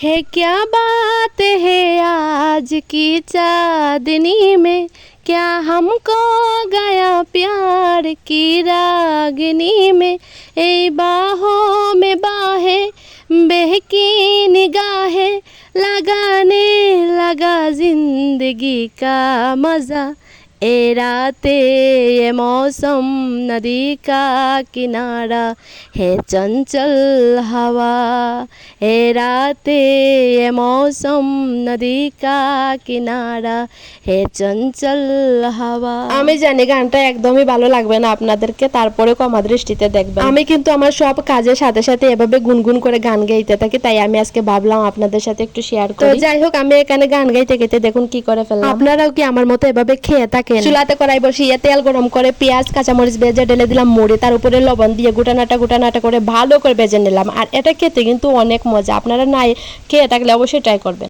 है क्या बात है आज की चांदनी में, क्या हमको गया प्यार की रागनी में। ए बाहों में बाहें बहकी निगाहें, लगाने लगा जिंदगी का मज़ा। ए रातें ये मौसम नदी का किनारा है चंचल हवा। ए रातें ये मौसम नदी का কিনারা হে চঞ্চল হাওয়া। আমি জানি গানটা একদমই ভালো লাগবে না আপনাদেরকে, তারপরে ক্ষমা দৃষ্টিতে দেখবেন। আমি কিন্তু আমার সব কাজের সাথে সাথে এভাবে গুনগুন করে গান গাইতে থাকি, তাই আমি আজকে ভাবলাম আপনাদের সাথে একটু শেয়ার করি। তো যাই হোক, আমি এখানে গান গাইতে গাইতে দেখুন কি করে ফেললাম। আপনারাও কি আমার মতো এভাবে খেয়ে থাকেন? চুলাতে কড়াই বসিয়ে তেল গরম করে পেঁয়াজ কাঁচামরিচ ভেজে ঢেলে দিলাম মুড়ি, তার উপরে লবণ দিয়ে গুটানাটা করে ভালো করে ভেজে নিলাম। আর এটা খেতে কিন্তু অনেক মজা, আপনারা নাই খেয়ে থাকলে অবশ্যই ট্রাই করবেন।